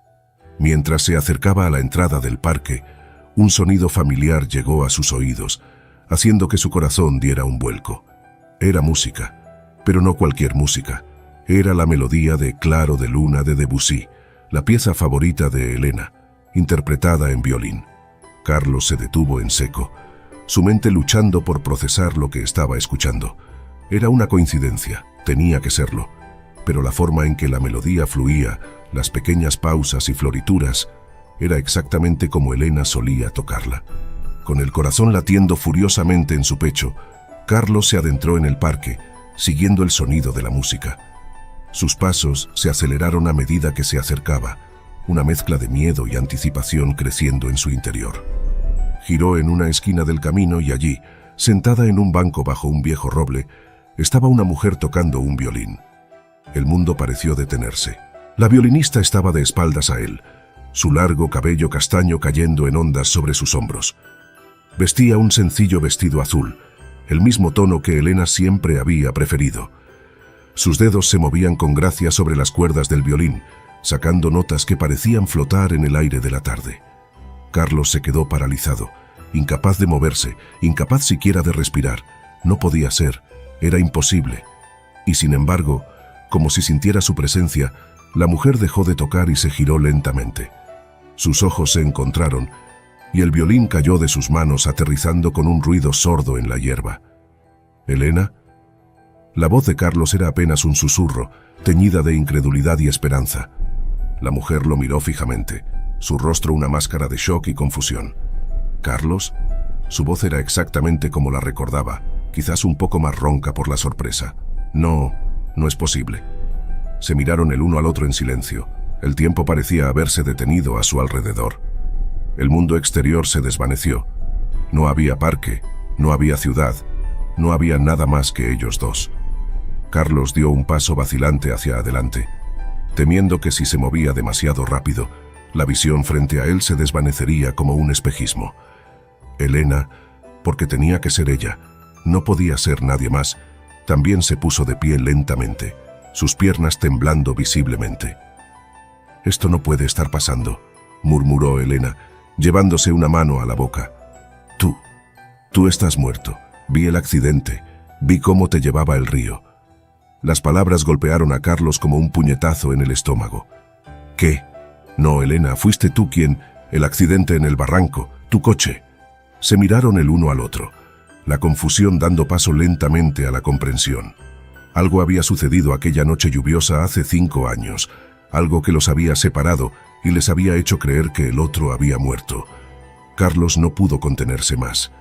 Mientras se acercaba a la entrada del parque, un sonido familiar llegó a sus oídos, haciendo que su corazón diera un vuelco. Era música, pero no cualquier música. Era la melodía de Claro de Luna de Debussy, la pieza favorita de Elena, interpretada en violín. Carlos se detuvo en seco, su mente luchando por procesar lo que estaba escuchando. Era una coincidencia, tenía que serlo, pero la forma en que la melodía fluía, las pequeñas pausas y florituras, era exactamente como Elena solía tocarla. Con el corazón latiendo furiosamente en su pecho, Carlos se adentró en el parque, siguiendo el sonido de la música. Sus pasos se aceleraron a medida que se acercaba, una mezcla de miedo y anticipación creciendo en su interior. Giró en una esquina del camino y allí, Sentada en un banco bajo un viejo roble, estaba una mujer tocando un violín. El mundo pareció detenerse. La violinista estaba de espaldas a él, su largo cabello castaño cayendo en ondas sobre sus hombros. Vestía un sencillo vestido azul, el mismo tono que Elena siempre había preferido. Sus dedos se movían con gracia sobre las cuerdas del violín, sacando notas que parecían flotar en el aire de la tarde. Carlos se quedó paralizado, incapaz de moverse, incapaz siquiera de respirar. No podía ser, era imposible. Y sin embargo, como si sintiera su presencia, la mujer dejó de tocar y se giró lentamente. Sus ojos se encontraron, y el violín cayó de sus manos aterrizando con un ruido sordo en la hierba. ¿Elena? La voz de Carlos era apenas un susurro, teñida de incredulidad y esperanza. La mujer lo miró fijamente, su rostro una máscara de shock y confusión. ¿Carlos? Su voz era exactamente como la recordaba, quizás un poco más ronca por la sorpresa. No, no es posible. Se miraron el uno al otro en silencio. El tiempo parecía haberse detenido a su alrededor. El mundo exterior se desvaneció. No había parque, no había ciudad, no había nada más que ellos dos. Carlos dio un paso vacilante hacia adelante, temiendo que si se movía demasiado rápido, la visión frente a él se desvanecería como un espejismo. Elena, porque tenía que ser ella, no podía ser nadie más, también se puso de pie lentamente, sus piernas temblando visiblemente. «Esto no puede estar pasando», murmuró Elena, llevándose una mano a la boca. Tú estás muerto. Vi el accidente, vi cómo te llevaba el río». Las palabras golpearon a Carlos como un puñetazo en el estómago. «¿Qué? No, Elena, fuiste tú quien... El accidente en el barranco, tu coche». Se miraron el uno al otro, la confusión dando paso lentamente a la comprensión. Algo había sucedido aquella noche lluviosa hace 5 años, algo que los había separado y les había hecho creer que el otro había muerto. Carlos no pudo contenerse más.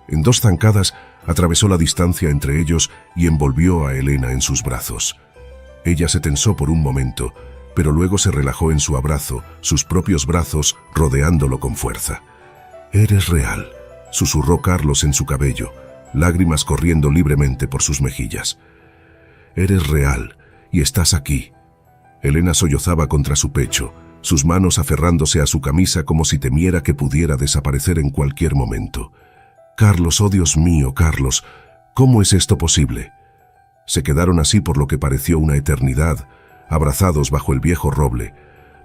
En 2 zancadas atravesó la distancia entre ellos y envolvió a Elena en sus brazos. Ella se tensó por un momento, pero luego se relajó en su abrazo, sus propios brazos rodeándolo con fuerza. «Eres real», susurró Carlos en su cabello, lágrimas corriendo libremente por sus mejillas. «Eres real y estás aquí». Elena sollozaba contra su pecho, sus manos aferrándose a su camisa como si temiera que pudiera desaparecer en cualquier momento. «Carlos, oh Dios mío, Carlos, ¿cómo es esto posible?». Se quedaron así por lo que pareció una eternidad, abrazados bajo el viejo roble,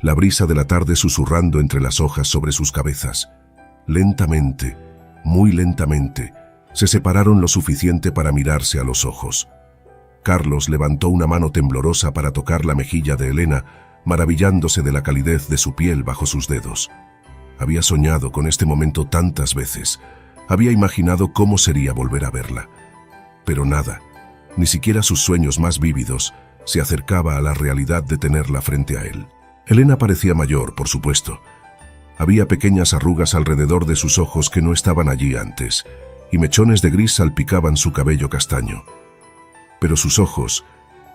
la brisa de la tarde susurrando entre las hojas sobre sus cabezas. Lentamente, muy lentamente, se separaron lo suficiente para mirarse a los ojos. Carlos levantó una mano temblorosa para tocar la mejilla de Elena, maravillándose de la calidez de su piel bajo sus dedos. Había soñado con este momento tantas veces. Había imaginado cómo sería volver a verla. Pero nada, ni siquiera sus sueños más vívidos, se acercaba a la realidad de tenerla frente a él. Elena parecía mayor, por supuesto. Había pequeñas arrugas alrededor de sus ojos que no estaban allí antes, y mechones de gris salpicaban su cabello castaño. Pero sus ojos,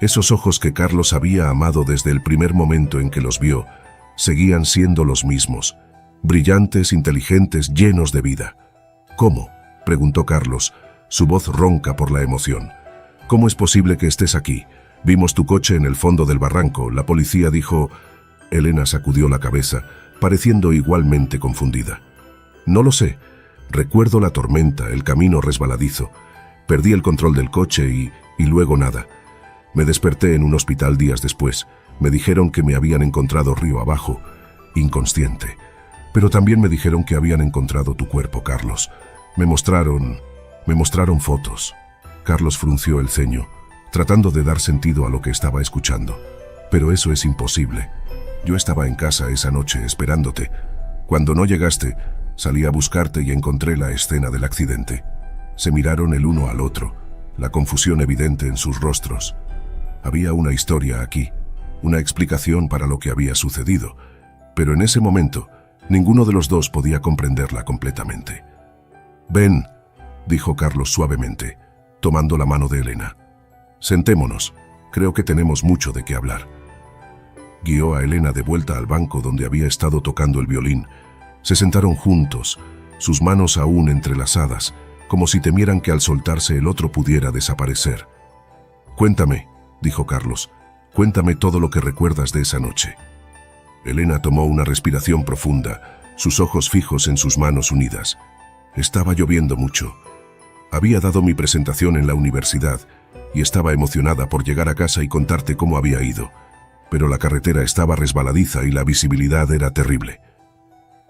esos ojos que Carlos había amado desde el primer momento en que los vio, seguían siendo los mismos, brillantes, inteligentes, llenos de vida. «¿Cómo?», preguntó Carlos, su voz ronca por la emoción. «¿Cómo es posible que estés aquí? Vimos tu coche en el fondo del barranco, la policía dijo...». Elena sacudió la cabeza, pareciendo igualmente confundida. «No lo sé. Recuerdo la tormenta, el camino resbaladizo. Perdí el control del coche y luego nada. Me desperté en un hospital días después. Me dijeron que me habían encontrado río abajo, inconsciente. Pero también me dijeron que habían encontrado tu cuerpo, Carlos. Me mostraron fotos». Carlos frunció el ceño, tratando de dar sentido a lo que estaba escuchando. «Pero eso es imposible. Yo estaba en casa esa noche esperándote. Cuando no llegaste, salí a buscarte y encontré la escena del accidente». Se miraron el uno al otro, la confusión evidente en sus rostros. Había una historia aquí, una explicación para lo que había sucedido, pero en ese momento, ninguno de los dos podía comprenderla completamente. «Ven», dijo Carlos suavemente, tomando la mano de Elena. «Sentémonos, creo que tenemos mucho de qué hablar». Guió a Elena de vuelta al banco donde había estado tocando el violín. Se sentaron juntos, sus manos aún entrelazadas, como si temieran que al soltarse el otro pudiera desaparecer. «Cuéntame», dijo Carlos, «cuéntame todo lo que recuerdas de esa noche». Elena tomó una respiración profunda, sus ojos fijos en sus manos unidas. Estaba lloviendo mucho. Había dado mi presentación en la universidad y estaba emocionada por llegar a casa y contarte cómo había ido, pero la carretera estaba resbaladiza y la visibilidad era terrible.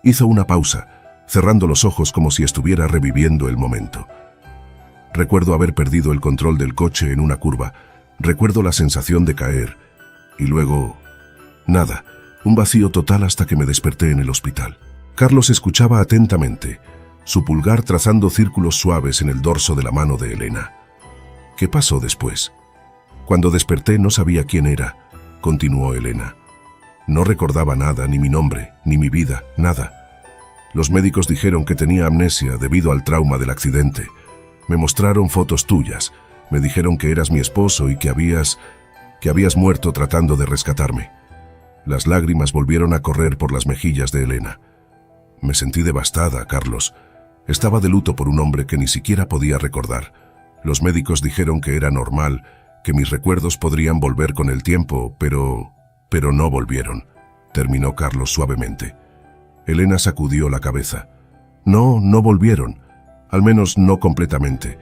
Hizo una pausa, cerrando los ojos como si estuviera reviviendo el momento. Recuerdo haber perdido el control del coche en una curva, recuerdo la sensación de caer, y luego... nada, un vacío total hasta que me desperté en el hospital. Carlos escuchaba atentamente, su pulgar trazando círculos suaves en el dorso de la mano de Elena. ¿Qué pasó después? Cuando desperté no sabía quién era, continuó Elena. No recordaba nada, ni mi nombre, ni mi vida, nada. Los médicos dijeron que tenía amnesia debido al trauma del accidente. Me mostraron fotos tuyas, me dijeron que eras mi esposo y que habías muerto tratando de rescatarme. Las lágrimas volvieron a correr por las mejillas de Elena. Me sentí devastada, Carlos. Estaba de luto por un hombre que ni siquiera podía recordar. Los médicos dijeron que era normal, que mis recuerdos podrían volver con el tiempo, pero no volvieron, terminó Carlos suavemente. Elena sacudió la cabeza. No volvieron, al menos no completamente.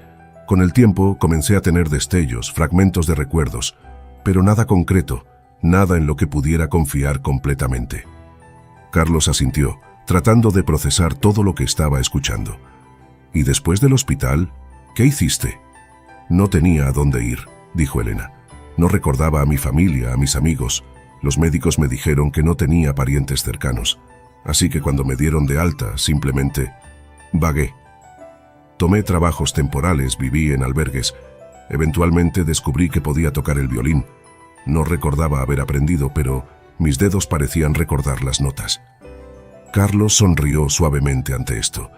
Con el tiempo comencé a tener destellos, fragmentos de recuerdos, pero nada concreto, nada en lo que pudiera confiar completamente. Carlos asintió, tratando de procesar todo lo que estaba escuchando. ¿Y después del hospital, qué hiciste? No tenía a dónde ir, dijo Elena. No recordaba a mi familia, a mis amigos. Los médicos me dijeron que no tenía parientes cercanos. Así que cuando me dieron de alta, simplemente vagué. Tomé trabajos temporales, viví en albergues. Eventualmente descubrí que podía tocar el violín. No recordaba haber aprendido, pero mis dedos parecían recordar las notas. Carlos sonrió suavemente ante esto.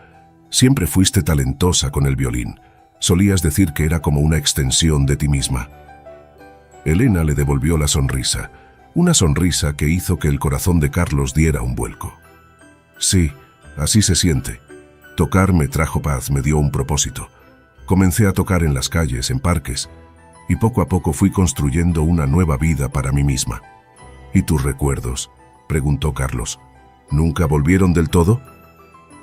Siempre fuiste talentosa con el violín. Solías decir que era como una extensión de ti misma. Elena le devolvió la sonrisa, una sonrisa que hizo que el corazón de Carlos diera un vuelco. Sí, así se siente. Tocar me trajo paz, me dio un propósito. Comencé a tocar en las calles, en parques, y poco a poco fui construyendo una nueva vida para mí misma. ¿Y tus recuerdos?, preguntó Carlos. ¿Nunca volvieron del todo?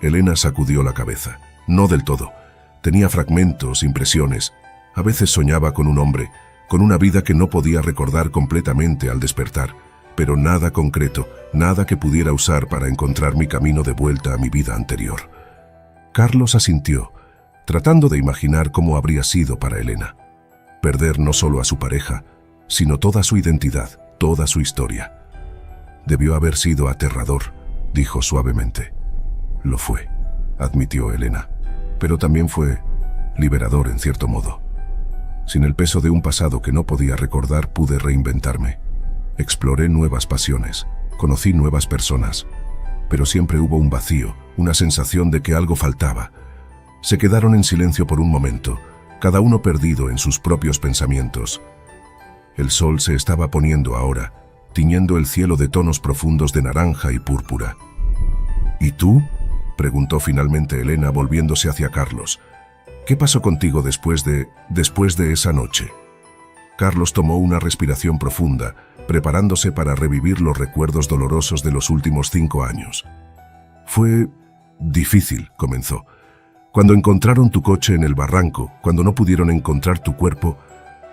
Elena sacudió la cabeza. No del todo. Tenía fragmentos, impresiones. A veces soñaba con un hombre, con una vida que no podía recordar completamente al despertar, pero nada concreto, nada que pudiera usar para encontrar mi camino de vuelta a mi vida anterior. Carlos asintió, tratando de imaginar cómo habría sido para Elena. Perder no solo a su pareja, sino toda su identidad, toda su historia. Debió haber sido aterrador, dijo suavemente. Lo fue, admitió Elena, pero también fue liberador en cierto modo. Sin el peso de un pasado que no podía recordar, pude reinventarme. Exploré nuevas pasiones, conocí nuevas personas, pero siempre hubo un vacío, una sensación de que algo faltaba. Se quedaron en silencio por un momento, cada uno perdido en sus propios pensamientos. El sol se estaba poniendo ahora, tiñendo el cielo de tonos profundos de naranja y púrpura. ¿Y tú?, preguntó finalmente Elena volviéndose hacia Carlos. ¿Qué pasó contigo después de esa noche? Carlos tomó una respiración profunda, preparándose para revivir los recuerdos dolorosos de los últimos 5 años. Fue difícil, comenzó. Cuando encontraron tu coche en el barranco, cuando no pudieron encontrar tu cuerpo,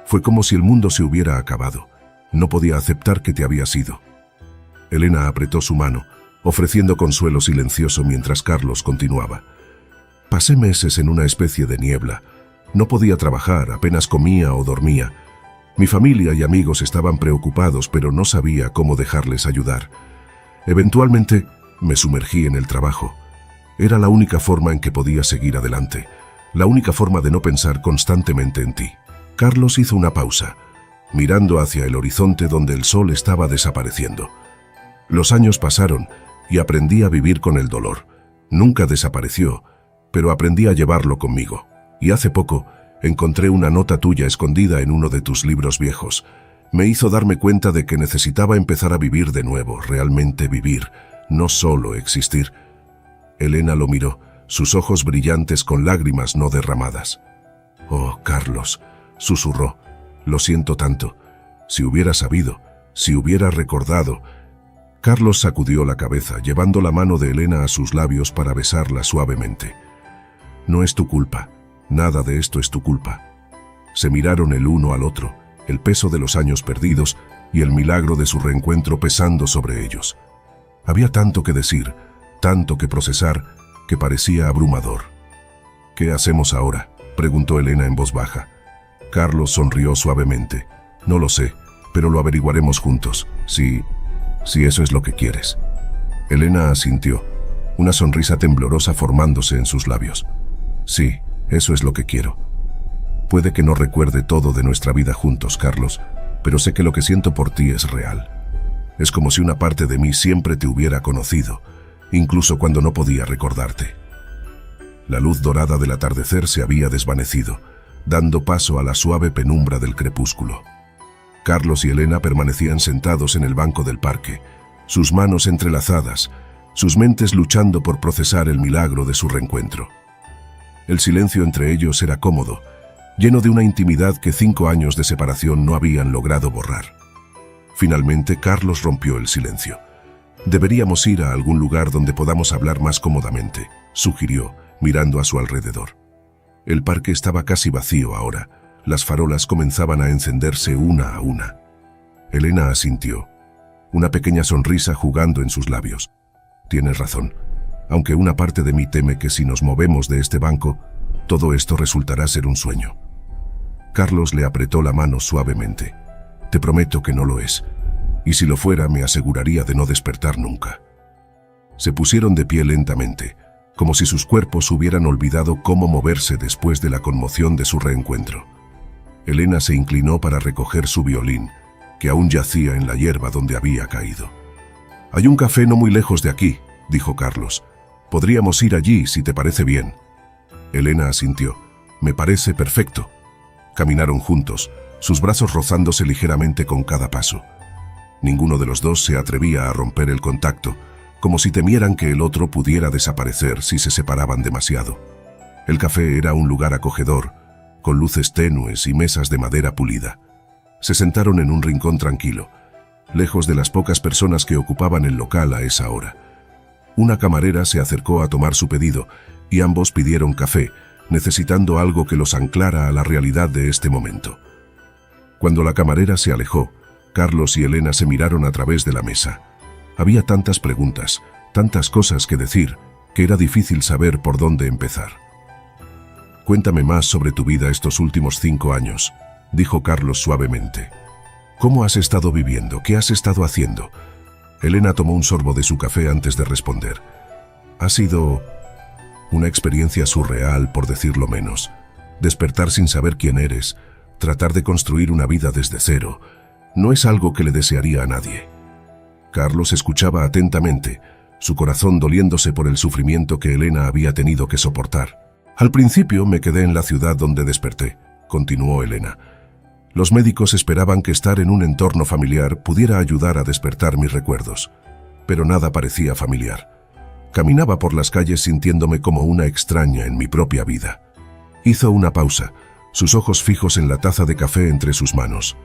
fue como si el mundo se hubiera acabado. No podía aceptar que te habías ido. Elena apretó su mano, ofreciendo consuelo silencioso mientras Carlos continuaba. Pasé meses en una especie de niebla. No podía trabajar, apenas comía o dormía. Mi familia y amigos estaban preocupados, pero no sabía cómo dejarles ayudar. Eventualmente, me sumergí en el trabajo. Era la única forma en que podía seguir adelante, la única forma de no pensar constantemente en ti. Carlos hizo una pausa, mirando hacia el horizonte donde el sol estaba desapareciendo. Los años pasaron y aprendí a vivir con el dolor. Nunca desapareció, pero aprendí a llevarlo conmigo. Y hace poco encontré una nota tuya escondida en uno de tus libros viejos. Me hizo darme cuenta de que necesitaba empezar a vivir de nuevo, realmente vivir, no solo existir. Elena lo miró, sus ojos brillantes con lágrimas no derramadas. «Oh, Carlos», susurró, «lo siento tanto. Si hubiera sabido, si hubiera recordado». Carlos sacudió la cabeza, llevando la mano de Elena a sus labios para besarla suavemente. «No es tu culpa. Nada de esto es tu culpa». Se miraron el uno al otro, el peso de los años perdidos y el milagro de su reencuentro pesando sobre ellos. Había tanto que decir, tanto que procesar, que parecía abrumador. «¿Qué hacemos ahora?», preguntó Elena en voz baja. Carlos sonrió suavemente. «No lo sé, pero lo averiguaremos juntos, si eso es lo que quieres». Elena asintió, una sonrisa temblorosa formándose en sus labios. «Sí, eso es lo que quiero. Puede que no recuerde todo de nuestra vida juntos, Carlos, pero sé que lo que siento por ti es real. Es como si una parte de mí siempre te hubiera conocido, incluso cuando no podía recordarte». La luz dorada del atardecer se había desvanecido, dando paso a la suave penumbra del crepúsculo. Carlos y Elena permanecían sentados en el banco del parque, sus manos entrelazadas, sus mentes luchando por procesar el milagro de su reencuentro. El silencio entre ellos era cómodo, lleno de una intimidad que 5 años de separación no habían logrado borrar. Finalmente, Carlos rompió el silencio. «Deberíamos ir a algún lugar donde podamos hablar más cómodamente», sugirió, mirando a su alrededor. El parque estaba casi vacío ahora. Las farolas comenzaban a encenderse una a una. Elena asintió, una pequeña sonrisa jugando en sus labios. «Tienes razón, aunque una parte de mí teme que si nos movemos de este banco, todo esto resultará ser un sueño». Carlos le apretó la mano suavemente. «Te prometo que no lo es, y si lo fuera me aseguraría de no despertar nunca». Se pusieron de pie lentamente, como si sus cuerpos hubieran olvidado cómo moverse después de la conmoción de su reencuentro. Elena se inclinó para recoger su violín, que aún yacía en la hierba donde había caído. «Hay un café no muy lejos de aquí», dijo Carlos. «Podríamos ir allí si te parece bien». Elena asintió. «Me parece perfecto». Caminaron juntos, sus brazos rozándose ligeramente con cada paso. Ninguno de los dos se atrevía a romper el contacto, como si temieran que el otro pudiera desaparecer si se separaban demasiado. El café era un lugar acogedor, con luces tenues y mesas de madera pulida. Se sentaron en un rincón tranquilo, lejos de las pocas personas que ocupaban el local a esa hora. Una camarera se acercó a tomar su pedido y ambos pidieron café, necesitando algo que los anclara a la realidad de este momento. Cuando la camarera se alejó, Carlos y Elena se miraron a través de la mesa. Había tantas preguntas, tantas cosas que decir, que era difícil saber por dónde empezar. «Cuéntame más sobre tu vida estos últimos 5 años», dijo Carlos suavemente. «¿Cómo has estado viviendo? ¿Qué has estado haciendo?» Elena tomó un sorbo de su café antes de responder. «Ha sido una experiencia surreal, por decirlo menos. Despertar sin saber quién eres, tratar de construir una vida desde cero, no es algo que le desearía a nadie». Carlos escuchaba atentamente, su corazón doliéndose por el sufrimiento que Elena había tenido que soportar. «Al principio me quedé en la ciudad donde desperté», continuó Elena. «Los médicos esperaban que estar en un entorno familiar pudiera ayudar a despertar mis recuerdos, pero nada parecía familiar. Caminaba por las calles sintiéndome como una extraña en mi propia vida». Hizo una pausa, sus ojos fijos en la taza de café entre sus manos.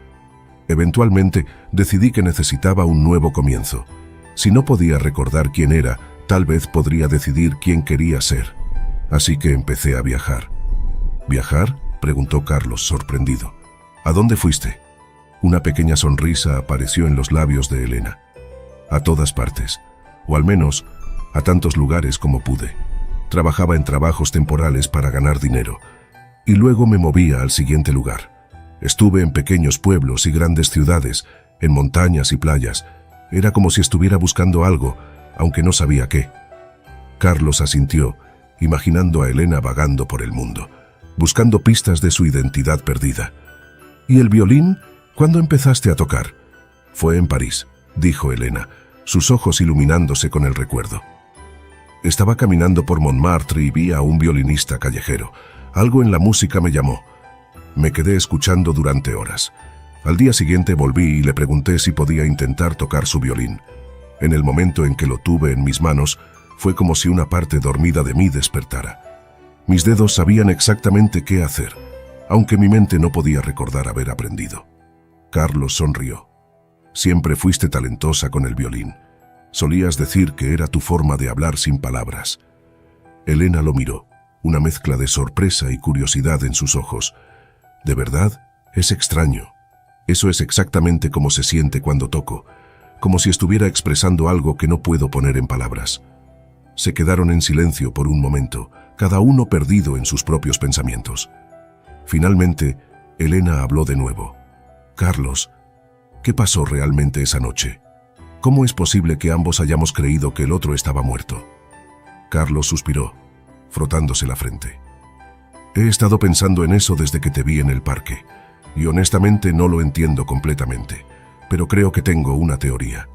«Eventualmente decidí que necesitaba un nuevo comienzo. Si no podía recordar quién era, tal vez podría decidir quién quería ser. Así que empecé a viajar». «¿Viajar?», preguntó Carlos, sorprendido. «¿A dónde fuiste?». Una pequeña sonrisa apareció en los labios de Elena. «A todas partes, o al menos a tantos lugares como pude. Trabajaba en trabajos temporales para ganar dinero, y luego me movía al siguiente lugar. Estuve en pequeños pueblos y grandes ciudades, en montañas y playas. Era como si estuviera buscando algo, aunque no sabía qué». Carlos asintió, imaginando a Elena vagando por el mundo, buscando pistas de su identidad perdida. «¿Y el violín? ¿Cuándo empezaste a tocar?». «Fue en París», dijo Elena, sus ojos iluminándose con el recuerdo. «Estaba caminando por Montmartre y vi a un violinista callejero. Algo en la música me llamó. Me quedé escuchando durante horas. Al día siguiente volví y le pregunté si podía intentar tocar su violín. En el momento en que lo tuve en mis manos, Fue como si una parte dormida de mí despertara. Mis dedos sabían exactamente qué hacer, aunque mi mente no podía recordar haber aprendido. Carlos sonrió. Siempre fuiste talentosa con el violín. Solías decir que era tu forma de hablar sin palabras. Elena lo miró, una mezcla de sorpresa y curiosidad en sus ojos. ¿De verdad? Es extraño. Eso es exactamente como se siente cuando toco, como si estuviera expresando algo que no puedo poner en palabras. Se quedaron en silencio por un momento, cada uno perdido en sus propios pensamientos. Finalmente, Elena habló de nuevo. Carlos, ¿qué pasó realmente esa noche? ¿Cómo es posible que ambos hayamos creído que el otro estaba muerto? Carlos suspiró, frotándose la frente. He estado pensando en eso desde que te vi en el parque, y honestamente no lo entiendo completamente, pero creo que tengo una teoría.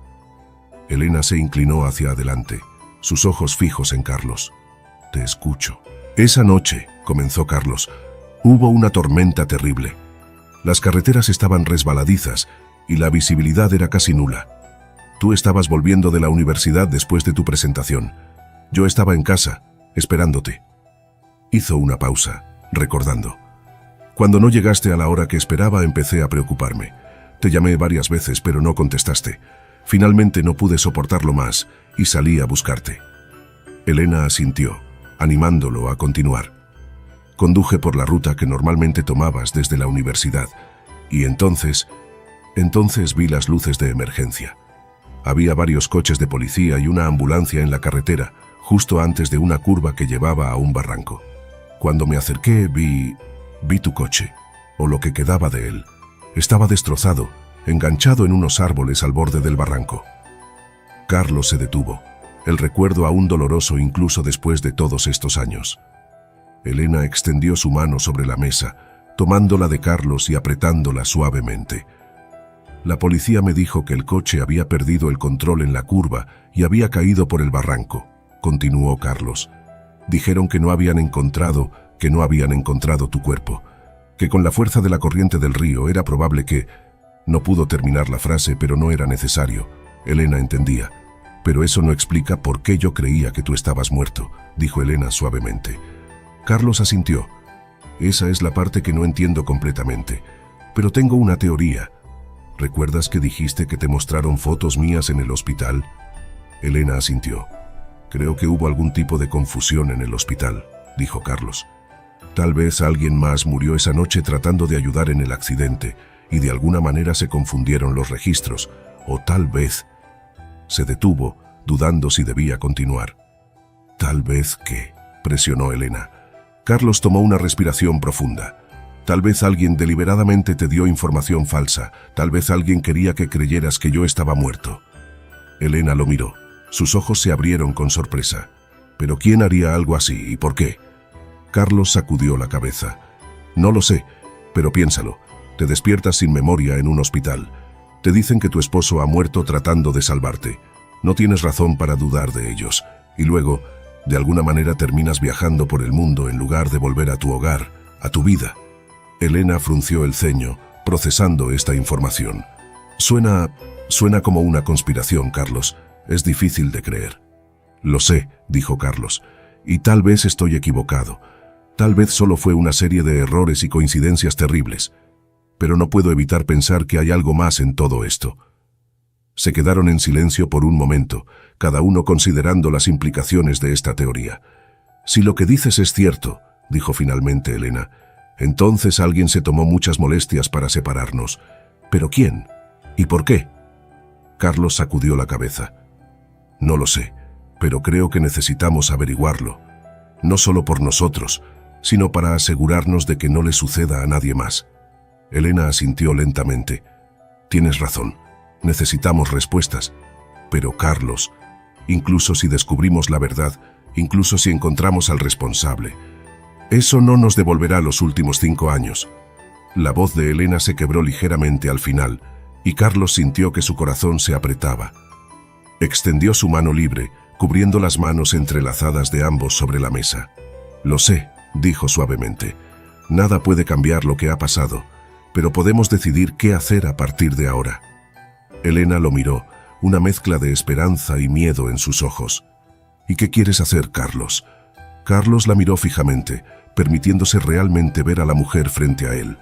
Elena se inclinó hacia adelante, sus ojos fijos en Carlos. Te escucho. Esa noche, comenzó Carlos, hubo una tormenta terrible. Las carreteras estaban resbaladizas y la visibilidad era casi nula. Tú estabas volviendo de la universidad después de tu presentación. Yo estaba en casa, esperándote. Hizo una pausa, recordando. Cuando no llegaste a la hora que esperaba, empecé a preocuparme. Te llamé varias veces, pero no contestaste. Finalmente no pude soportarlo más y salí a buscarte. Elena asintió, animándolo a continuar. Conduje por la ruta que normalmente tomabas desde la universidad, y entonces vi las luces de emergencia. Había varios coches de policía y una ambulancia en la carretera, justo antes de una curva que llevaba a un barranco. Cuando me acerqué, vi tu coche, o lo que quedaba de él. Estaba destrozado, enganchado en unos árboles al borde del barranco. Carlos se detuvo, el recuerdo aún doloroso incluso después de todos estos años. Elena extendió su mano sobre la mesa, tomándola de Carlos y apretándola suavemente. La policía me dijo que el coche había perdido el control en la curva y había caído por el barranco, continuó Carlos. Dijeron que no habían encontrado tu cuerpo, que con la fuerza de la corriente del río era probable que... No pudo terminar la frase, pero no era necesario. Elena entendía. Pero eso no explica por qué yo creía que tú estabas muerto, dijo Elena suavemente. Carlos asintió. Esa es la parte que no entiendo completamente, pero tengo una teoría. ¿Recuerdas que dijiste que te mostraron fotos mías en el hospital? Elena asintió. Creo que hubo algún tipo de confusión en el hospital, dijo Carlos. Tal vez alguien más murió esa noche tratando de ayudar en el accidente y de alguna manera se confundieron los registros, o tal vez... Se detuvo, dudando si debía continuar. Tal vez que... presionó Elena. Carlos tomó una respiración profunda. Tal vez alguien deliberadamente te dio información falsa, tal vez alguien quería que creyeras que yo estaba muerto. Elena lo miró. Sus ojos se abrieron con sorpresa. ¿Pero quién haría algo así y por qué? Carlos sacudió la cabeza. No lo sé, pero piénsalo. Te despiertas sin memoria en un hospital. Te dicen que tu esposo ha muerto tratando de salvarte. No tienes razón para dudar de ellos. Y luego, de alguna manera terminas viajando por el mundo en lugar de volver a tu hogar, a tu vida. Elena frunció el ceño, procesando esta información. Suena como una conspiración, Carlos. Es difícil de creer. Lo sé, dijo Carlos, y tal vez estoy equivocado. Tal vez solo fue una serie de errores y coincidencias terribles. Pero no puedo evitar pensar que hay algo más en todo esto. Se quedaron en silencio por un momento, cada uno considerando las implicaciones de esta teoría. Si lo que dices es cierto, dijo finalmente Elena, entonces alguien se tomó muchas molestias para separarnos. ¿Pero quién? ¿Y por qué? Carlos sacudió la cabeza. No lo sé, pero creo que necesitamos averiguarlo. No solo por nosotros, sino para asegurarnos de que no le suceda a nadie más. Elena asintió lentamente. Tienes razón, necesitamos respuestas. Pero Carlos, incluso si descubrimos la verdad, incluso si encontramos al responsable, eso no nos devolverá los últimos 5 años. La voz de Elena se quebró ligeramente al final, y Carlos sintió que su corazón se apretaba. Extendió su mano libre, cubriendo las manos entrelazadas de ambos sobre la mesa. Lo sé, dijo suavemente. Nada puede cambiar lo que ha pasado, pero podemos decidir qué hacer a partir de ahora. Elena lo miró, una mezcla de esperanza y miedo en sus ojos. ¿Y qué quieres hacer, Carlos? Carlos la miró fijamente, permitiéndose realmente ver a la mujer frente a él.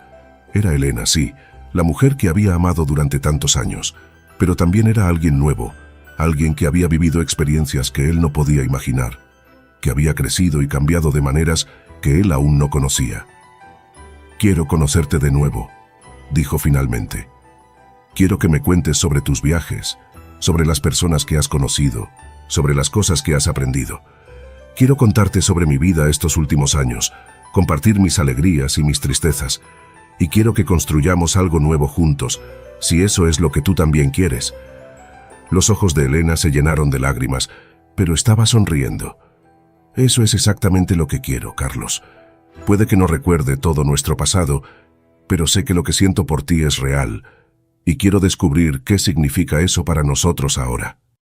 Era Elena, sí, la mujer que había amado durante tantos años, pero también era alguien nuevo, alguien que había vivido experiencias que él no podía imaginar, que había crecido y cambiado de maneras que él aún no conocía. «Quiero conocerte de nuevo», dijo finalmente. «Quiero que me cuentes sobre tus viajes, sobre las personas que has conocido, sobre las cosas que has aprendido. Quiero contarte sobre mi vida estos últimos años, compartir mis alegrías y mis tristezas, y quiero que construyamos algo nuevo juntos, si eso es lo que tú también quieres». Los ojos de Elena se llenaron de lágrimas, pero estaba sonriendo. «Eso es exactamente lo que quiero, Carlos. Puede que no recuerde todo nuestro pasado, pero sé que lo que siento por ti es real, y quiero descubrir qué significa eso para nosotros ahora».